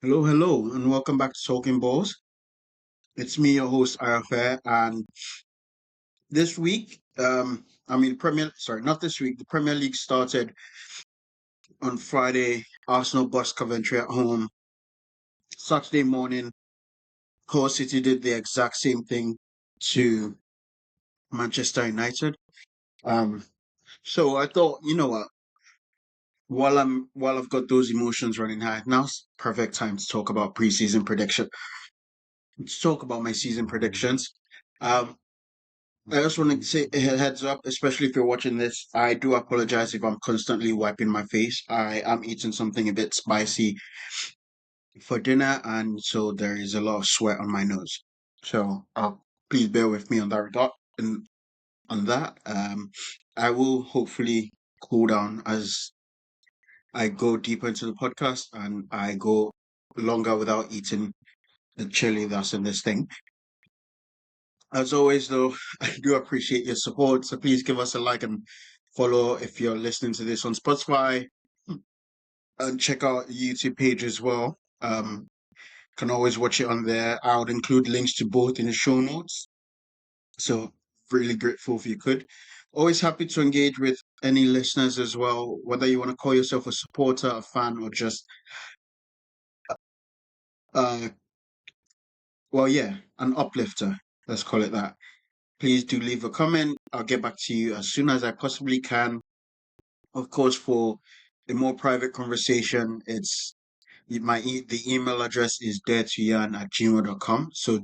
Hello, hello, and welcome back to Talking Ballz. It's me, your host, Arafat, and this week, not this week, the Premier League started on Friday. Arsenal bust Coventry at home. Saturday morning, Hull City did the exact same thing to Manchester United. Um, so I thought, you know what, while I've got those emotions running high, now's perfect time to talk about preseason prediction. Let's talk about my season predictions. Um, I just want to say a heads up, especially if you're watching this. I do apologize if I'm constantly wiping my face. I am eating something a bit spicy for dinner, and so there is a lot of sweat on my nose. So please bear with me on that regard. And on that, I will hopefully cool down as I go deeper into the podcast and I go longer without eating the chili that's in this thing. As always, though, I do appreciate your support. So please give us a like and follow if you're listening to this on Spotify, and check out the YouTube page as well. Can always watch it on there. I would include links to both in the show notes. So really grateful if you could. Always happy to engage with any listeners as well, whether you want to call yourself a supporter, a fan, or just uh an uplifter. Let's call it that. Please do leave a comment. I'll get back to you as soon as I possibly can. Of course, for a more private conversation, the email address is daretoyan@gmail.com. So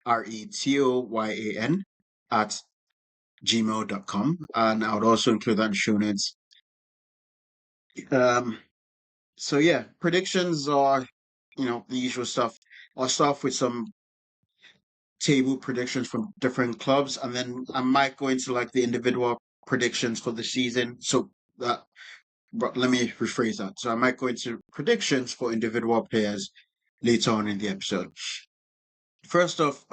DARETOYAN at gmail.com. And I would also include that in show notes. Um, so yeah, predictions are, the usual stuff. I'll start off with some table predictions from different clubs, and then I might go into like the individual predictions for the season. But let me rephrase that. So I might go into predictions for individual players later on in the episode. First off,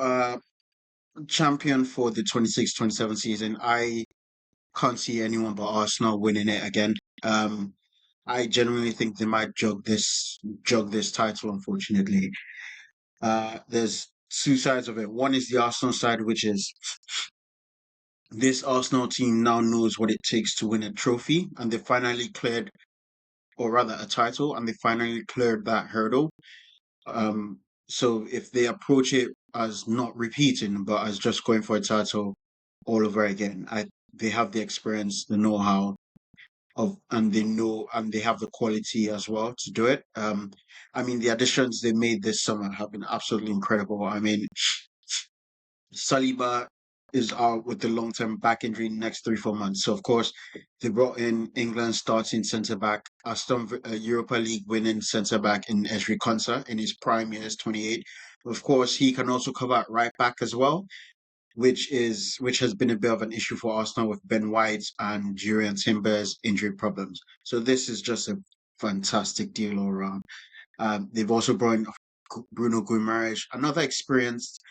champion for the 26-27 season. I can't see anyone but Arsenal winning it again. I genuinely think they might jug this title, unfortunately. There's two sides of it. One is the Arsenal side, which is this Arsenal team now knows what it takes to win a trophy, and they finally cleared, or rather a title, and they finally cleared that hurdle. Um, so if they approach it as not repeating, but as just going for a title all over again, they have the experience, the know-how and they have the quality as well to do it. The additions they made this summer have been absolutely incredible. I mean, Saliba is out with the long-term back injury in the next 3-4 months. So of course, they brought in England starting centre back, Europa League winning centre back in Ezri Konsa in his prime years, 28. Of course, he can also cover at right back as well, which has been a bit of an issue for Arsenal with Ben White and Jurriën Timber's injury problems. So this is just a fantastic deal all around. They've also brought in Bruno Guimaraes, another experienced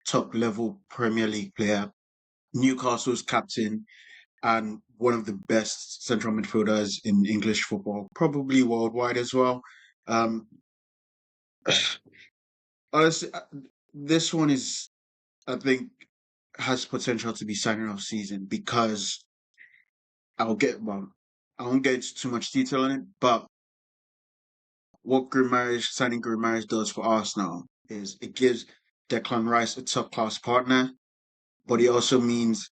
top level Premier League player, Newcastle's captain, and one of the best central midfielders in English football, probably worldwide as well. Um, Honestly, this one is, I think, has potential to be signing off season because I won't get into too much detail on it, but what signing Grimaris does for Arsenal is it gives Declan Rice a top class partner, but it also means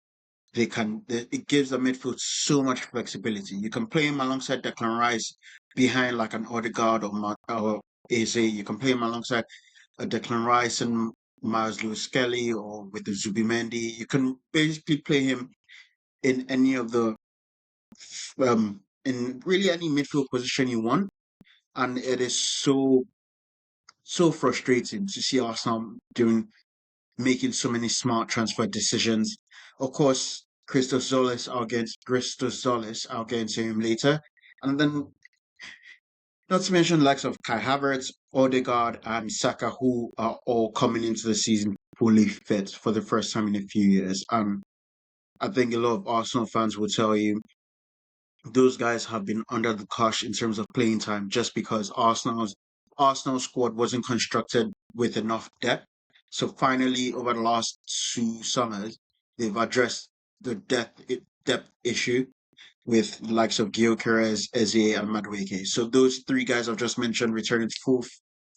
it gives the midfield so much flexibility. You can play him alongside Declan Rice behind like an Odegaard or Eze. You can play him alongside a Declan Rice and Miles Lewis Kelly or with the Zubimendi. You can basically play him in any of the in really any midfield position you want. And it is so frustrating to see Arsenal making so many smart transfer decisions. Of course, Christos Zolis, I'll get into him later. And then not to mention the likes of Kai Havertz, Odegaard, and Saka, who are all coming into the season fully fit for the first time in a few years. And I think a lot of Arsenal fans will tell you those guys have been under the cosh in terms of playing time just because Arsenal's Arsenal's squad wasn't constructed with enough depth. So finally, over the last 2 summers, they've addressed the depth issue with the likes of Gyökeres, Eze, and Madueke. So those three guys I've just mentioned returning to full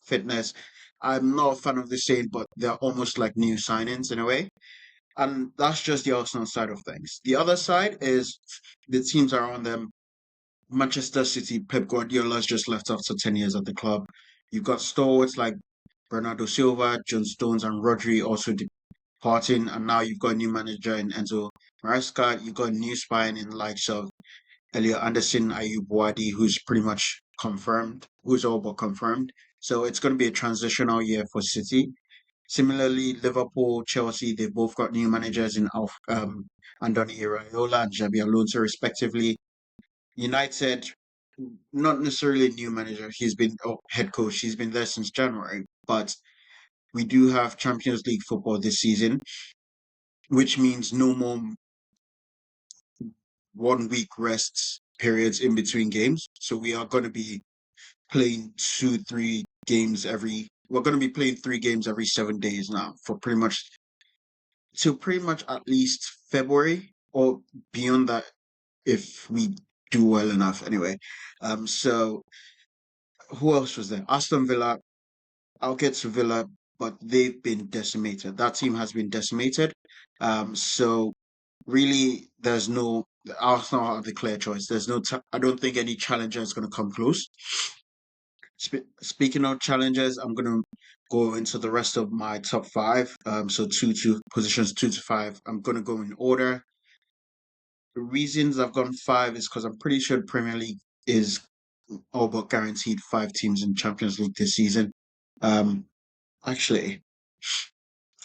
fitness. I'm not a fan of the same, but they're almost like new signings in a way. And that's just the Arsenal side of things. The other side is the teams around them. Manchester City, Pep Guardiola's just left after 10 years at the club. You've got stalwarts like Bernardo Silva, John Stones, and Rodri also departing. And now you've got a new manager in Enzo Maresca. You've got a new spine in the likes of Elliot Anderson, Ayub Wadi, who's pretty much confirmed, who's all but confirmed. So it's going to be a transitional year for City. Similarly, Liverpool, Chelsea, they've both got new managers in Andoni Iraola and Xabi Alonso, respectively. United, not necessarily a new manager. He's been head coach. He's been there since January. But we do have Champions League football this season, which means no more 1 week rests periods in between games. So we are going to be playing 3 games every. We're going to be playing 3 games every 7 days now for pretty much at least February or beyond that if we do well enough. Anyway, so who else was there? Aston Villa. I'll get to Villa, but they've been decimated. That team has been decimated. So really, there's no Arsenal are the clear choice. There's no. I don't think any challenger is going to come close. Speaking of challengers, I'm going to go into the rest of my top five. So positions 2 to 5. I'm going to go in order. The reasons I've gone 5 is because I'm pretty sure the Premier League is all but guaranteed 5 teams in Champions League this season. Actually,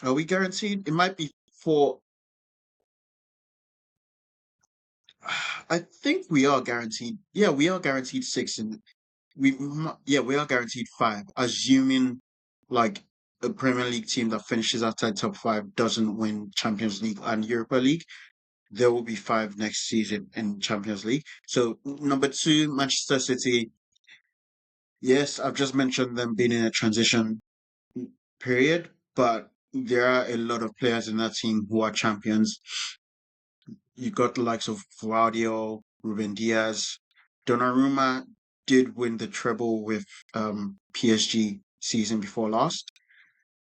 are we guaranteed? It might be 4. I think we are guaranteed. Yeah, we are guaranteed 6, and we are guaranteed 5, assuming like a Premier League team that finishes outside top 5 doesn't win Champions League and Europa League. There will be 5 next season in Champions League. So number 2, Manchester City. Yes, I've just mentioned them being in a transition period, but there are a lot of players in that team who are champions. You got the likes of Claudio, Ruben Diaz. Donnarumma did win the treble with PSG season before last.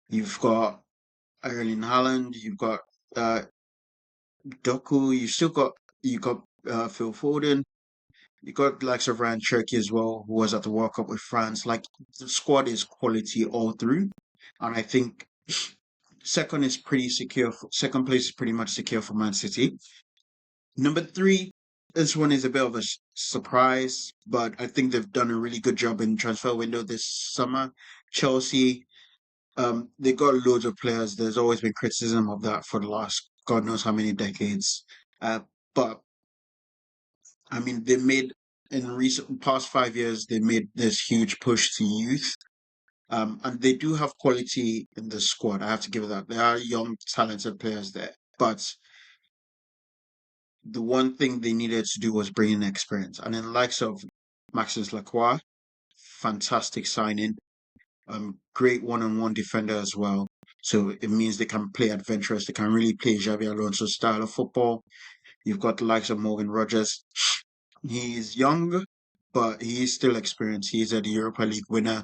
You've got Erling Haaland. You've got Doku. You got Phil Foden. You got the likes of Rayan Cherki as well, who was at the World Cup with France. Like the squad is quality all through, and I think second is pretty secure. Second place is pretty much secure for Man City. Number 3, this one is a bit of a surprise, but I think they've done a really good job in transfer window this summer. Chelsea, they got loads of players. There's always been criticism of that for the last God knows how many decades. But I mean, they made in recent past 5 years, they made this huge push to youth. And they do have quality in the squad. I have to give it that. There are young, talented players there, but the one thing they needed to do was bring in experience. And in the likes of Maxence Lacroix, fantastic signing, great one-on-one defender as well. So it means they can play adventurous. They can really play Xabi Alonso's style of football. You've got the likes of Morgan Rogers. He's young, but he is still experienced. He's a Europa League winner.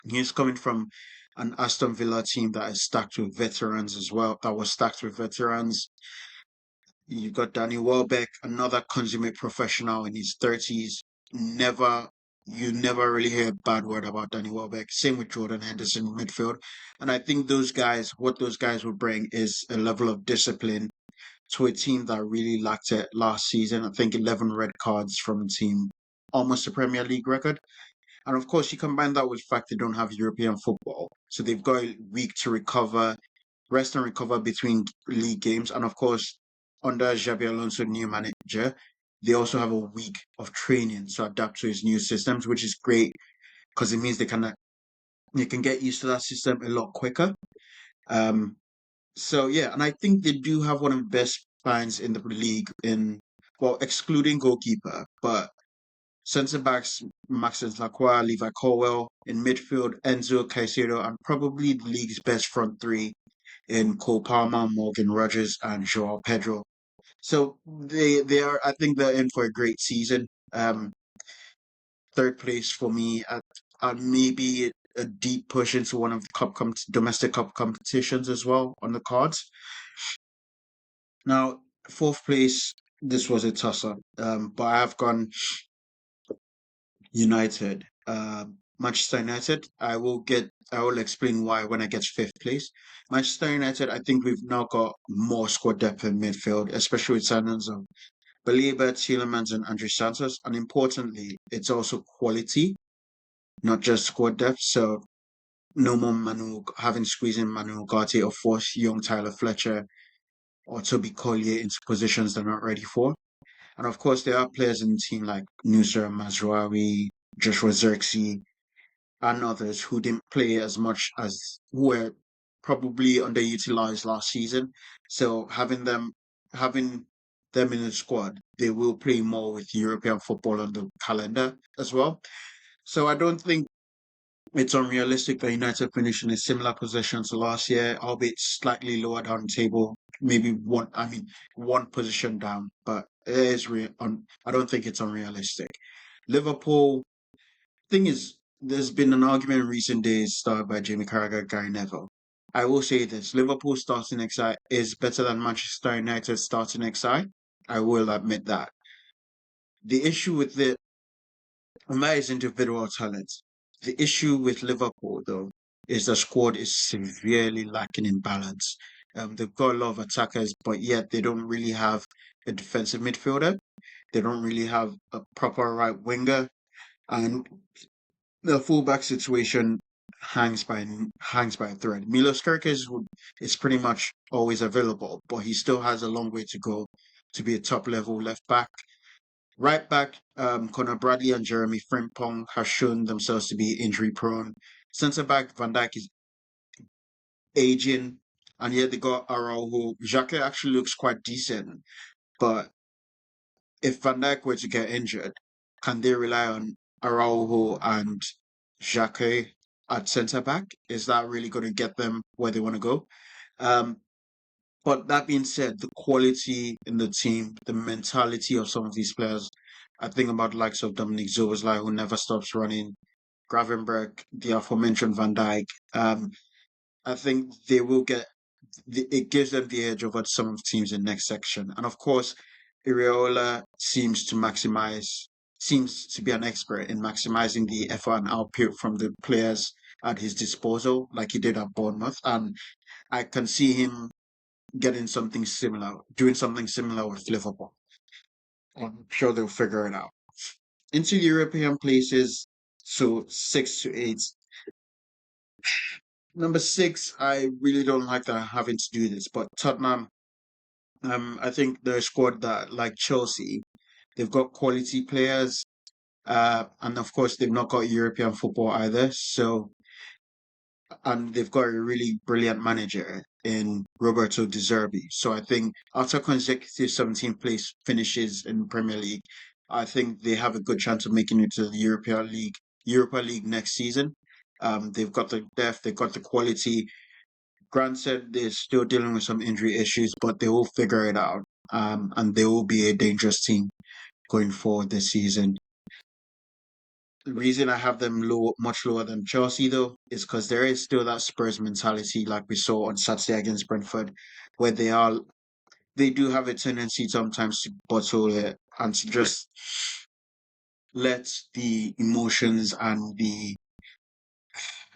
He's coming from an Aston Villa team that is stacked with veterans as well. That was stacked with veterans. You've got Danny Welbeck, another consummate professional in his 30s. You never really hear a bad word about Danny Welbeck. Same with Jordan Henderson in midfield. And I think what those guys will bring is a level of discipline to a team that really lacked it last season. I think 11 red cards from a team, almost a Premier League record. And of course, you combine that with the fact they don't have European football. So they've got a week to recover, rest and recover between league games. And of course, under Xabi Alonso, new manager, they also have a week of training to adapt to his new systems, which is great because it means they can get used to that system a lot quicker. So yeah, and I think they do have one of the best spines in the league excluding goalkeeper, but Centre backs, Maxence Lacroix, Levi Colwell. In midfield, Enzo Caicedo, and probably the league's best front three in Cole Palmer, Morgan Rogers, and Joao Pedro. So they are. I think they're in for a great season. Third place for me at maybe a deep push into one of the domestic cup competitions as well on the cards. Now, fourth place, this was a toss-up, but I have gone United. Manchester United. I will explain why when I get to fifth place. Manchester United. I think we've now got more squad depth in midfield, especially with signings of Baleba, Tielemans, and Andre Santos. And importantly, it's also quality, not just squad depth. So no more having squeezed in Manu Ugarte or force young Tyler Fletcher or Toby Collier into positions they're not ready for. And of course, there are players in the team like Nusra Mazraoui, Joshua Zirkzee, and others who didn't play as much as who were probably underutilized last season. So having them in the squad, they will play more with European football on the calendar as well. So I don't think it's unrealistic that United finish in a similar position to last year, albeit slightly lower down the table, maybe one position down, but it is I don't think it's unrealistic. Liverpool, thing is, there's been an argument in recent days started by Jamie Carragher, Gary Neville. I will say this: Liverpool starting XI is better than Manchester United starting XI. I will admit that. The issue with and that is individual talent. The issue with Liverpool, though, is the squad is severely lacking in balance. They've got a lot of attackers, but yet they don't really have a defensive midfielder. They don't really have a proper right winger, and the fullback situation hangs by a thread. Milos Kerkez is pretty much always available, but he still has a long way to go to be a top level left back. Right back, Conor Bradley and Jeremy Frimpong have shown themselves to be injury prone. Centre back, Van Dijk is aging, and yet they got Araujo. Xhaka actually looks quite decent, but if Van Dijk were to get injured, can they rely on Araujo and Xhaka at centre back? Is that really going to get them where they want to go? Um, but that being said, the quality in the team, the mentality of some of these players, I think about the likes of Dominic Zoboszlai, who never stops running, Gravenberg, the aforementioned Van Dijk. I think they will it gives them the edge over some of the teams in the next section. And of course, Iriola seems to be an expert in maximizing the effort and output from the players at his disposal, like he did at Bournemouth. And I can see him doing something similar with Liverpool. I'm sure they'll figure it out. Into the European places, so 6 to 8. Number 6, I really don't like that I'm having to do this, but Tottenham, I think they're a squad that, like Chelsea, they've got quality players, and of course they've not got European football either. So, and they've got a really brilliant manager in Roberto De Zerbi. So I think after consecutive 17th place finishes in Premier League, I think they have a good chance of making it to the Europa League next season. They've got the depth, they've got the quality. Granted, they're still dealing with some injury issues, but they will figure it out. And they will be a dangerous team going forward this season. The reason I have them much lower than Chelsea, though, is because there is still that Spurs mentality, like we saw on Saturday against Brentford, where they do have a tendency sometimes to bottle it and to just let the emotions and the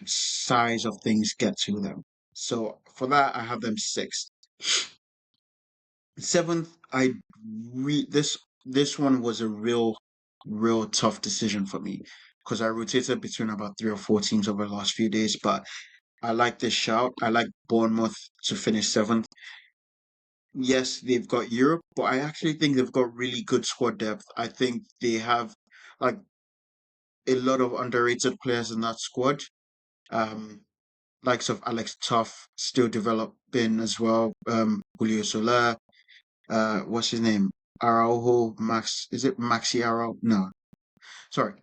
size of things get to them. So for that, I have them sixth. Seventh, this one was a real tough decision for me because I rotated between about 3 or 4 teams over the last few days, but I like this shout. I like Bournemouth to finish seventh. Yes, they've got Europe, but I actually think they've got really good squad depth. I think they have like a lot of underrated players in that squad. Um, likes of Alex Tough still developing as well. Julio Soler, what's his name? Araujo, is it Maxi Araujo? No. sorry,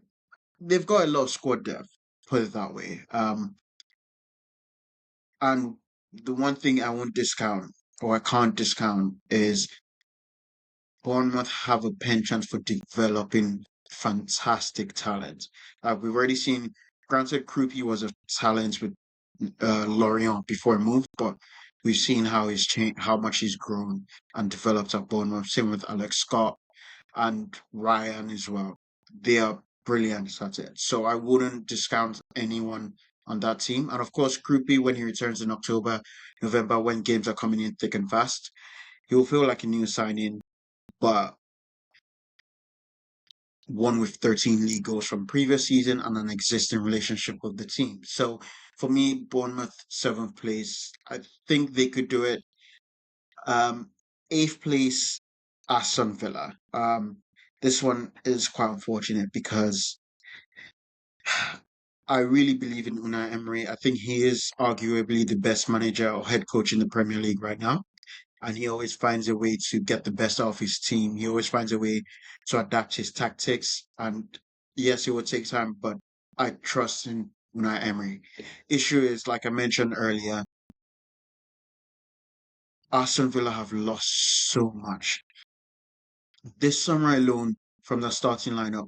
they've got a lot of squad depth, put it that way. And the one thing I won't discount or I can't discount is Bournemouth have a penchant for developing fantastic talent. We've already seen, granted, Krupi was a talent with Lorient before he moved, but we've seen how he's changed, how much he's grown and developed at Bournemouth. Same with Alex Scott and Ryan as well. They are brilliant at it. So I wouldn't discount anyone on that team. And of course, Krupi, when he returns in October, November, when games are coming in thick and fast, he'll feel like a new signing, but one with 13 league goals from previous season and an existing relationship with the team. So for me, Bournemouth, seventh place. I think they could do it. Um, Eighth place, Aston Villa. This one is quite unfortunate because I really believe in Unai Emery. I think he is arguably the best manager or head coach in the Premier League right now. And he always finds a way to get the best out of his team. He always finds a way to adapt his tactics. And yes, it will take time, but I trust in Unai Emery. Issue is, like I mentioned earlier, Aston Villa have lost so much. This summer alone, from the starting lineup,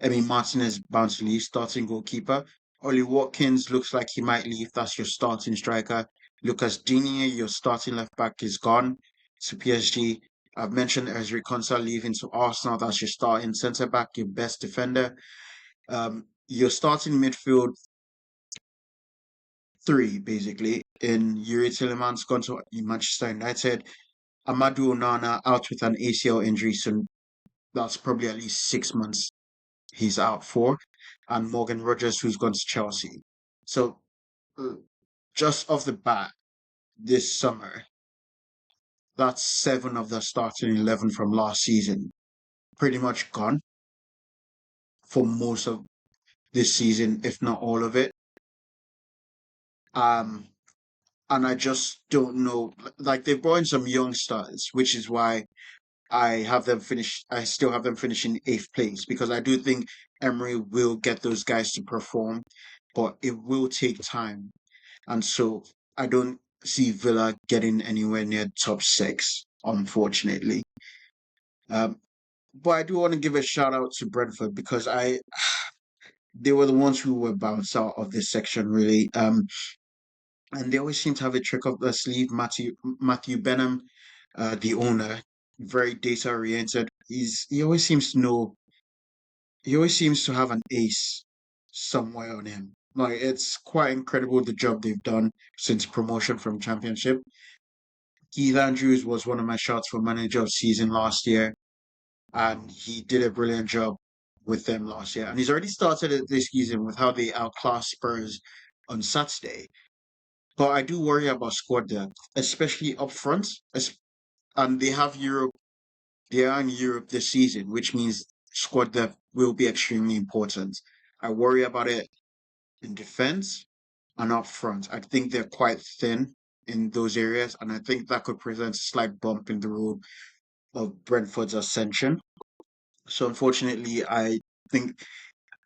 Martinez bound to leave, starting goalkeeper. Ollie Watkins looks like he might leave. That's your starting striker. Lucas Digne, your starting left back, is gone to PSG. I've mentioned Ezri Konsa leaving to Arsenal. That's your starting centre back, your best defender. Your starting midfield three, basically, in Yuri Tillemans gone to Manchester United. Amadou Onana out with an ACL injury, so that's probably at least 6 months he's out for, and Morgan Rogers, who's gone to Chelsea. So, just off the bat, this summer, that's 7 of the starting 11 from last season, pretty much gone for most of this season, if not all of it. Um, and I just don't know. Like, they've brought in some young stars, which is why I still have them finishing eighth place, because I do think Emery will get those guys to perform, but it will take time. And so I don't see Villa getting anywhere near top six, unfortunately. Um, but I do want to give a shout out to Brentford because they were the ones who were bounced out of this section, really. And they always seem to have a trick up their sleeve. Matthew Benham, the owner, very data oriented. He always seems to know. He always seems to have an ace somewhere on him. Like, it's quite incredible the job they've done since promotion from Championship. Keith Andrews was one of my shots for manager of season last year, and he did a brilliant job with them last year. And he's already started it this season with how they outclassed Spurs on Saturday. But I do worry about squad depth, especially up front. And they have Europe. They are in Europe this season, which means squad depth will be extremely important. I worry about it in defense and up front. I think they're quite thin in those areas, and I think that could present a slight bump in the road of Brentford's ascension. So unfortunately, I think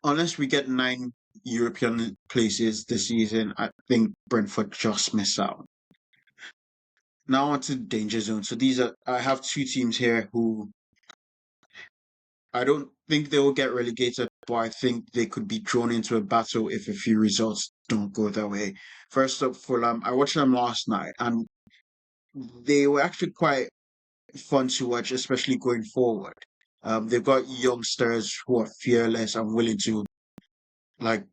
unless we get 9 European places this season, I think Brentford just miss out. Now on to danger zone. So I have two teams here who I don't think they will get relegated, but I think they could be drawn into a battle if a few results don't go their way. First up, Fulham. I watched them last night, and they were actually quite fun to watch, especially going forward. They've got youngsters who are fearless and willing to like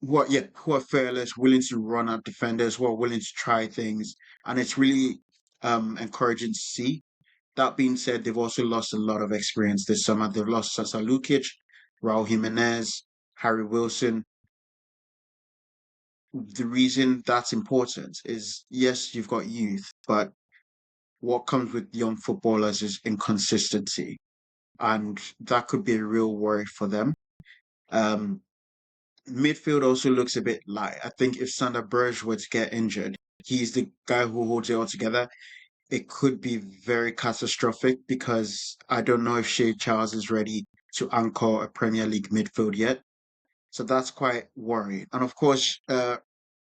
who are fearless, willing to run at defenders, who are willing to try things, and it's really encouraging to see. That being said, they've also lost a lot of experience this summer. They've lost Sasa Lukic, Raul Jimenez, Harry Wilson. The reason that's important is yes, you've got youth, but what comes with young footballers is inconsistency, and that could be a real worry for them. Um, Midfield also looks a bit light. I think if Sander Berge were to get injured, he's the guy who holds it all together. It could be very catastrophic because I don't know if Shea Charles is ready to anchor a Premier League midfield yet. So that's quite worrying. And of course,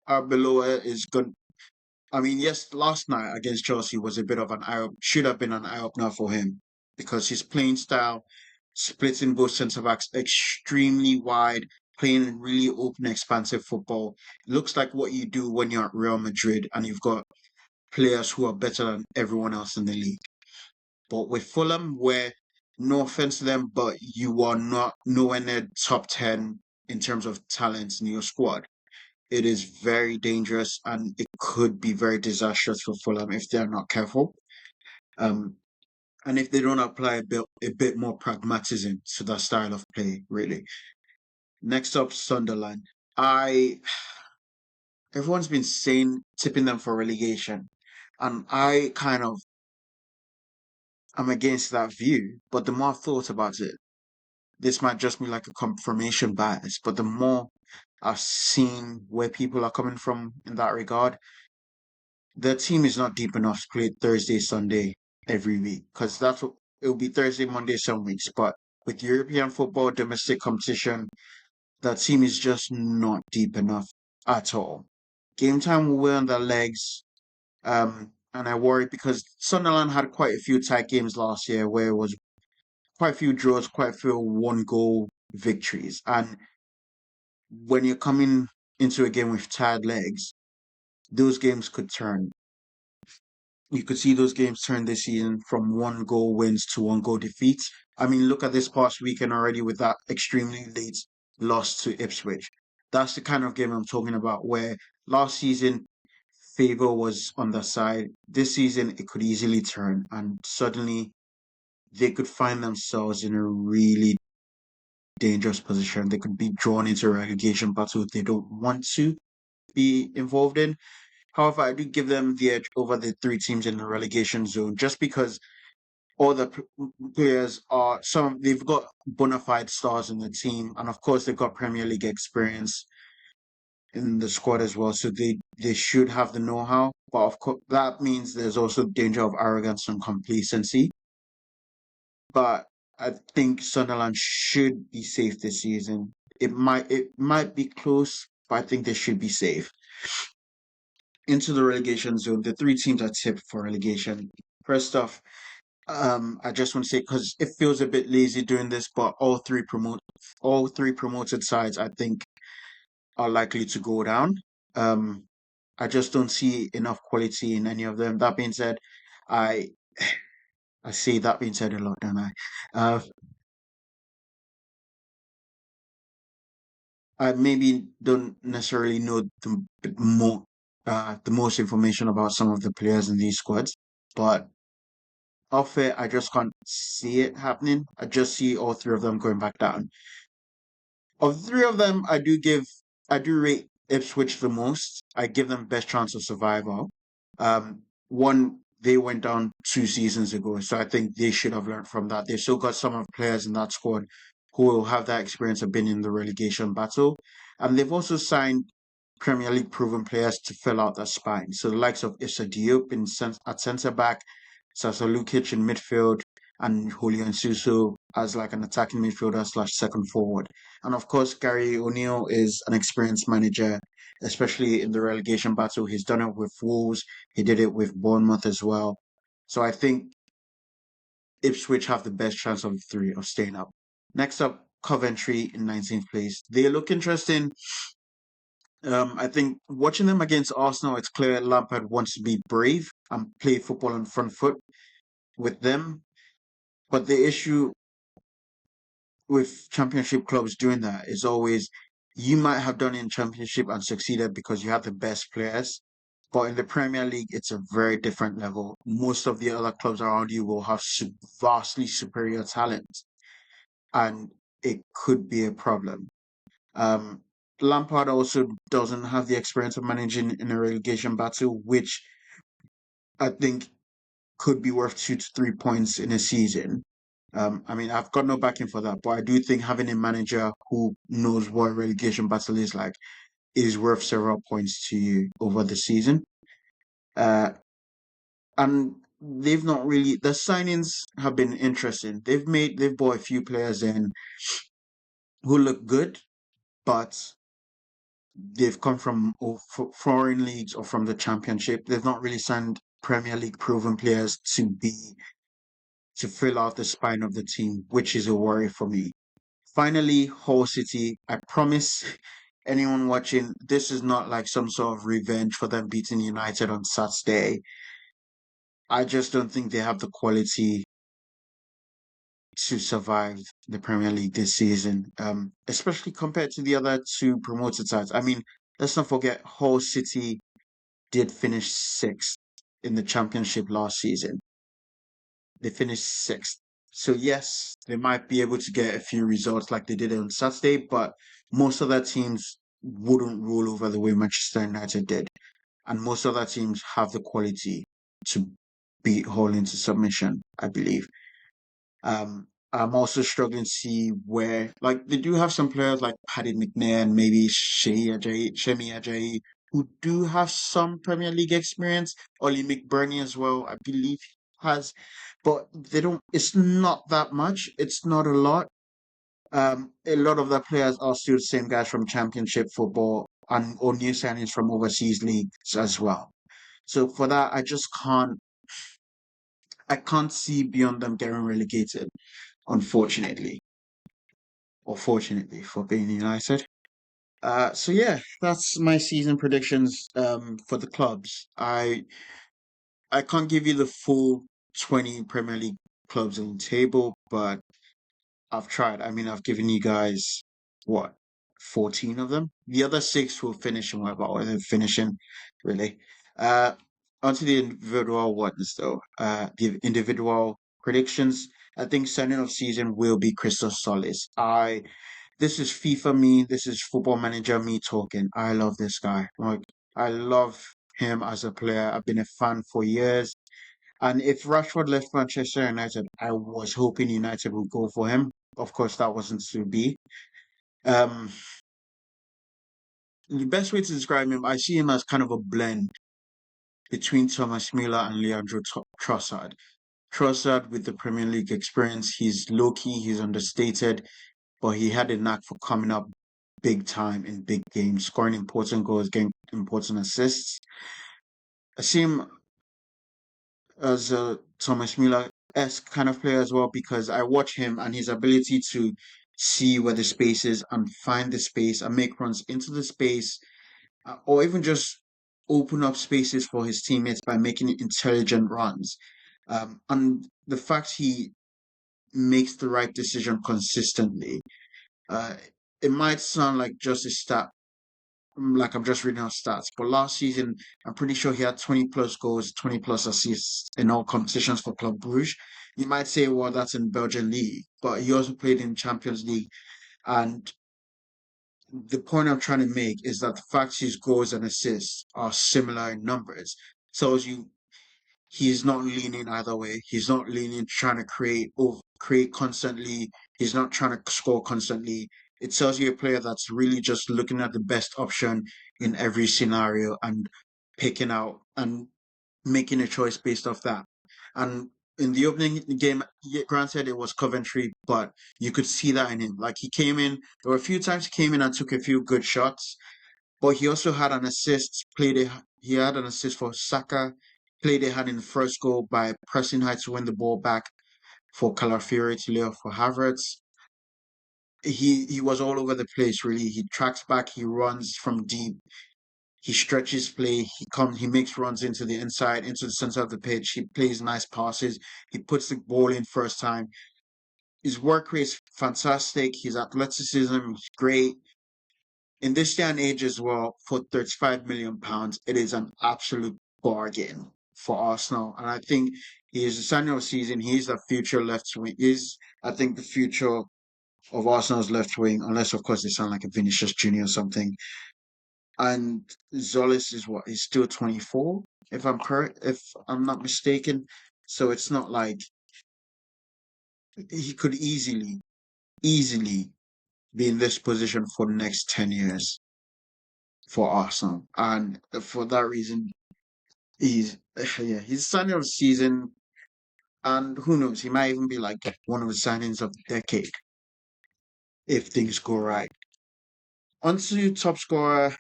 Arbeloa is good. I mean, yes, last night against Chelsea was a bit of an should have been an eye opener for him because his playing style, splitting both centre backs extremely wide, playing really open, expansive football. Looks like what you do when you're at Real Madrid and you've got players who are better than everyone else in the league. But with Fulham, where no offense to them, but you are not nowhere near top 10 in terms of talent in your squad, it is very dangerous and it could be very disastrous for Fulham if they're not careful. Um, and if they don't apply a bit more pragmatism to that style of play, really. Next up, Sunderland. Everyone's been saying tipping them for relegation, and I kind of am against that view. But the more I've thought about it, this might just be like a confirmation bias. But the more I've seen where people are coming from in that regard, the team is not deep enough to play Thursday, Sunday every week because that's what it'll be Thursday, Monday some weeks. But with European football, domestic competition, that team is just not deep enough at all. Game time will weigh on their legs. And I worry because Sunderland had quite a few tight games last year where it was quite a few draws, quite a few one goal victories. And when you're coming into a game with tired legs, those games could turn. You could see those games turn this season from one goal wins to one goal defeats. I mean, look at this past weekend already with that extremely late loss to Ipswich. That's the kind of game I'm talking about where last season favor was on their side. This season it could easily turn and suddenly they could find themselves in a really dangerous position. They could be drawn into a relegation battle they don't want to be involved in. However, I do give them the edge over the three teams in the relegation zone just because all the players are they've got bona fide stars in the team, and of course they've got Premier League experience in the squad as well, so they should have the know-how. But of course, that means there's also danger of arrogance and complacency. But I think Sunderland should be safe this season. It might be close, but I think they should be safe. Into the relegation zone, the three teams are tipped for relegation. First off, I just want to say because it feels a bit lazy doing this, but all three promoted sides I think are likely to go down. Um, I just don't see enough quality in any of them. That being said, I I say that being said a lot, don't I? Uh, I maybe don't necessarily know the most information about some of the players in these squads, but off it, I just can't see it happening. I just see all three of them going back down. Of the three of them, I do rate Ipswich the most. I give them best chance of survival. One, they went down 2 seasons ago, so I think they should have learned from that. They've still got some of the players in that squad who will have that experience of being in the relegation battle. And they've also signed Premier League proven players to fill out their spine. So the likes of Issa Diop at centre back, Sasa Lukic in midfield, and Julian Suso as like an attacking midfielder slash second forward. And of course, Gary O'Neill is an experienced manager, especially in the relegation battle. He's done it with Wolves. He did it with Bournemouth as well. So I think Ipswich have the best chance of the three of staying up. Next up, Coventry in 19th place. They look interesting. I think watching them against Arsenal, it's clear Lampard wants to be brave and play football on front foot with them. But the issue with championship clubs doing that is always you might have done in championship and succeeded because you have the best players. But in the Premier League, it's a very different level. Most of the other clubs around you will have vastly superior talent, and it could be a problem. Um, Lampard also doesn't have the experience of managing in a relegation battle, which I think could be worth 2 to 3 points in a season. I mean, I've got no backing for that, but I do think having a manager who knows what a relegation battle is like is worth several points to you over the season. Uh, and they've not really. The signings have been interesting. They've brought a few players in who look good, but they've come from foreign leagues or from the Championship. They've not really signed Premier League proven players to fill out the spine of the team, which is a worry for me. Finally, Hull City. I promise anyone watching, this is not like some sort of revenge for them beating United on Saturday. I just don't think they have the quality to survive the Premier League this season, especially compared to the other two promoted sides. I mean, let's not forget Hull City did finish sixth in the Championship last season. They finished sixth. So yes, they might be able to get a few results like they did on Saturday, but most other teams wouldn't roll over the way Manchester United did. And most other teams have the quality to beat Hull into submission, I believe. I'm also struggling to see where, like, they do have some players like Paddy McNair and maybe Shemi Ajayi, who do have some Premier League experience. Ollie McBurney as well, I believe, has, but they don't. It's not that much. It's not a lot. A lot of the players are still the same guys from Championship football and or new signings from overseas leagues as well. So for that, I can't see beyond them getting relegated, unfortunately, or fortunately for being United. So yeah, that's my season predictions for the clubs. I can't give you the full 20 Premier League clubs on the table, but I've tried. I mean, I've given you guys what 14 of them. The other six will finish in what about where they're finishing, really. Uh, Onto the individual ones though. The individual predictions. I think signing of season will be Crystal Solis. This is FIFA me. This is Football Manager me talking. I love this guy. Like I love him as a player. I've been a fan for years. And if Rashford left Manchester United, I was hoping United would go for him. Of course, that wasn't to be. Um, the best way to describe him, I see him as kind of a blend between Thomas Müller and Leandro Trossard. Trossard with the Premier League experience, he's low key, he's understated, but he had a knack for coming up big time in big games, scoring important goals, getting important assists. I see him as a Thomas Müller-esque kind of player as well because I watch him and his ability to see where the space is and find the space and make runs into the space or even just open up spaces for his teammates by making intelligent runs. And the fact he makes the right decision consistently, uh, it might sound like just a stat like I'm just reading out stats. But last season, I'm pretty sure he had 20 plus goals, 20 plus assists in all competitions for Club Brugge. You might say, well, that's in Belgian league, but he also played in Champions League. And the point I'm trying to make is that the fact his goals and assists are similar in numbers tells you he's not leaning either way. He's not leaning trying to create constantly. He's not trying to score constantly. It tells you a player that's really just looking at the best option in every scenario and picking out and making a choice based off that. And in the opening game, granted it was Coventry, but you could see that in him. Like he came in, there were a few times he came in and took a few good shots, but he also had an assist. He had an assist for Saka. Played it had in the first goal by pressing high to win the ball back for Calafiori to lay off for Havertz. He was all over the place really. He tracks back, he runs from deep, he stretches play, he makes runs into the inside, into the center of the pitch, he plays nice passes, he puts the ball in first time. His work rate is fantastic, his athleticism is great. In this day and age as well, for £35 million, it is an absolute bargain for Arsenal. And I think he is the signing of season. He is the future left wing. I think, the future of Arsenal's left wing, unless of course they sound like a Vinicius Junior or something. And Zolis is what? He's still 24, if I'm correct, if I'm not mistaken. So it's not like he could easily be in this position for the next 10 years for Arsenal. And for that reason, He's yeah, he's signing of the season, and who knows, he might even be like one of the signings of the decade if things go right. On to top scorer,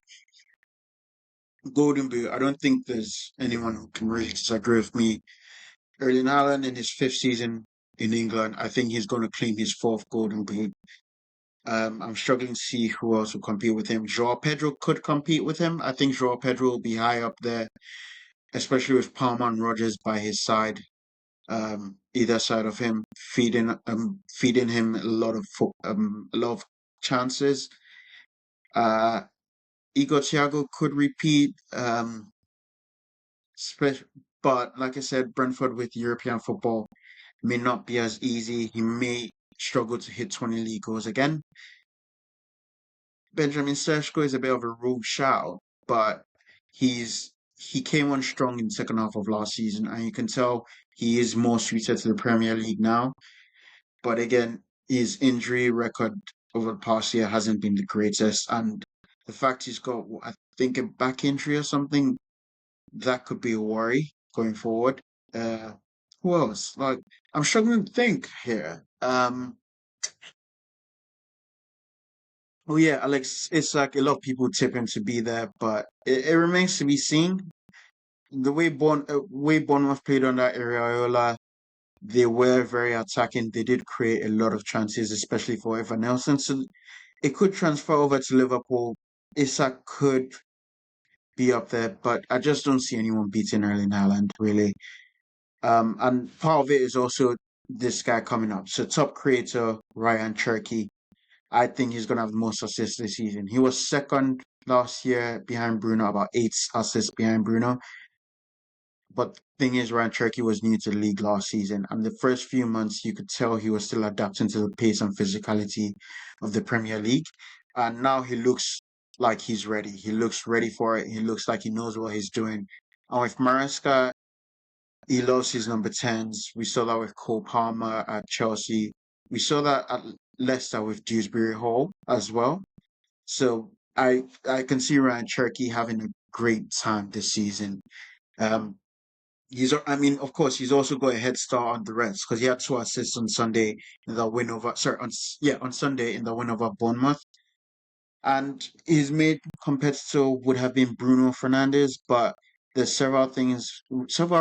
Golden Boot. I don't think there's anyone who can really disagree with me. Erling Haaland in his fifth season in England, I think he's going to claim his fourth Golden Boot. I'm struggling to see who else will compete with him. Joao Pedro could compete with him. I think Joao Pedro will be high up there, especially with Palmer and Rogers by his side. Either side of him, feeding him a lot of chances. Uh, Igor Thiago could repeat. But like I said, Brentford with European football may not be as easy. He may struggle to hit 20 league goals again. Benjamin Sesko is a bit of a rogue shout, but he came on strong in the second half of last season, and you can tell he is more suited to the Premier League now. But again, his injury record over the past year hasn't been the greatest, and the fact he's got, I think, a back injury or something, that could be a worry going forward. Uh, who else? Like, I'm struggling to think here. Oh yeah, Alex. It's like a lot of people tip him to be there, but it remains to be seen. The way Bournemouth played under Areola, they were very attacking. They did create a lot of chances, especially for Evan Nelson. So it could transfer over to Liverpool. Isak could be up there, but I just don't see anyone beating Erling Haaland really. And part of it is also this guy coming up. So top creator Rayan Cherki, I think he's gonna have the most assists this season. He was second last year behind Bruno, about 8 assists behind Bruno. But the thing is, Ryan Cherky was new to the league last season, and the first few months you could tell he was still adapting to the pace and physicality of the Premier League. And now he looks like he's ready. He looks ready for it. He looks like he knows what he's doing. And with Maresca, he loves his number 10s. We saw that with Cole Palmer at Chelsea. We saw that at Leicester with Dewsbury Hall as well. So I can see Ryan Cherky having a great time this season. Um, I mean, of course, he's also got a head start on the rest because he had 2 assists on Sunday in the win over. Sorry, on Sunday in the win over Bournemouth, and his main competitor would have been Bruno Fernandes, but there's several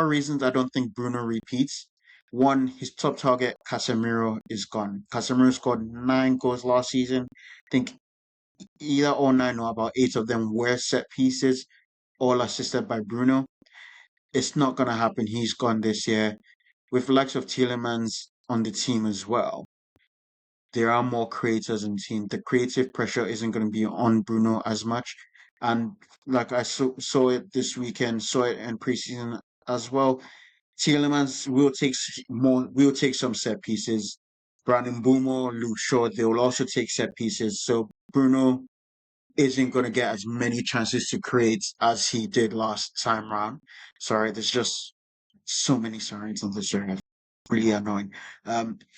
reasons I don't think Bruno repeats. One, his top target Casemiro is gone. Casemiro scored 9 goals last season. I think either all nine or about 8 of them were set pieces, all assisted by Bruno. It's not going to happen. He's gone this year. With the likes of Tielemans on the team as well, there are more creators in the team. The creative pressure isn't going to be on Bruno as much. And like I saw it this weekend, saw it in preseason as well. Tielemans will take some set pieces. Brandon Boomer, Luke Shaw, they will also take set pieces. So Bruno isn't going to get as many chances to create as he did last time round. Sorry, there's just so many sirens on the show. Really annoying.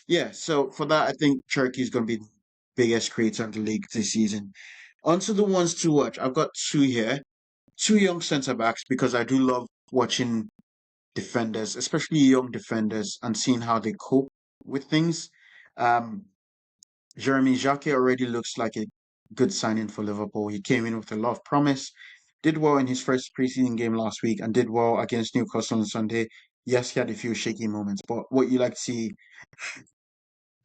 Yeah, so for that, I think Cherky is going to be the biggest creator in the league this season. On to the ones to watch. I've got two here. Two young centre backs because I do love watching defenders, especially young defenders, and seeing how they cope with things. Um, Jeremy Jacquet already looks like a good signing for Liverpool. He came in with a lot of promise, did well in his first preseason game last week, and did well against Newcastle on Sunday. Yes, he had a few shaky moments, but what you like to see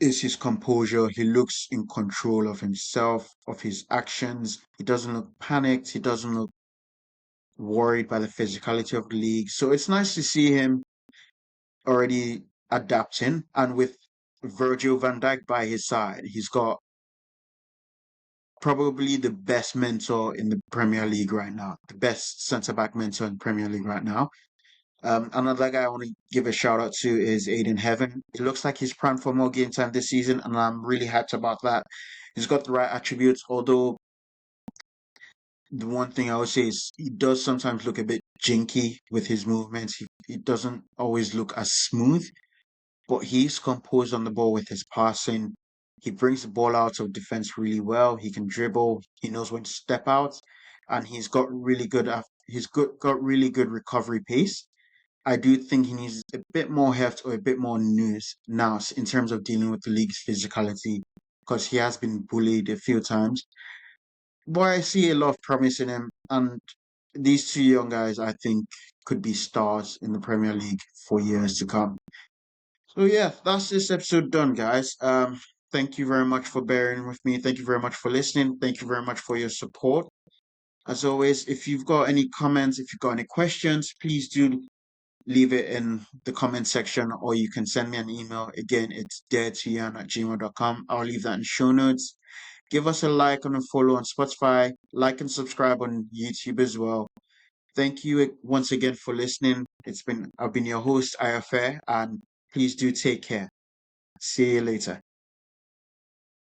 is his composure. He looks in control of himself, of his actions. He doesn't look panicked. He doesn't look worried by the physicality of the league. So it's nice to see him already adapting. And with Virgil van Dijk by his side, he's got probably the best mentor in the Premier League right now, the best centre back mentor in the Premier League right now. Another guy I want to give a shout out to is Aiden Heaven. It looks like he's primed for more game time this season, and I'm really hyped about that. He's got the right attributes, although the one thing I would say is he does sometimes look a bit jinky with his movements. He doesn't always look as smooth, but he's composed on the ball with his passing. He brings the ball out of defense really well. He can dribble. He knows when to step out. and got really good recovery pace. I do think he needs a bit more heft or a bit more nous in terms of dealing with the league's physicality, because he has been bullied a few times. But I see a lot of promise in him, and these two young guys, I think, could be stars in the Premier League for years to come. So yeah, that's this episode done, guys. Thank you very much for bearing with me. Thank you very much for listening. Thank you very much for your support. As always, if you've got any comments, if you've got any questions, please do leave it in the comment section, or you can send me an email. Again, it's daretoyan@gmail.com. I'll leave that in show notes. Give us a like and a follow on Spotify, like and subscribe on YouTube as well. Thank you once again for listening. I've been your host, Ayafair, and please do take care. See you later.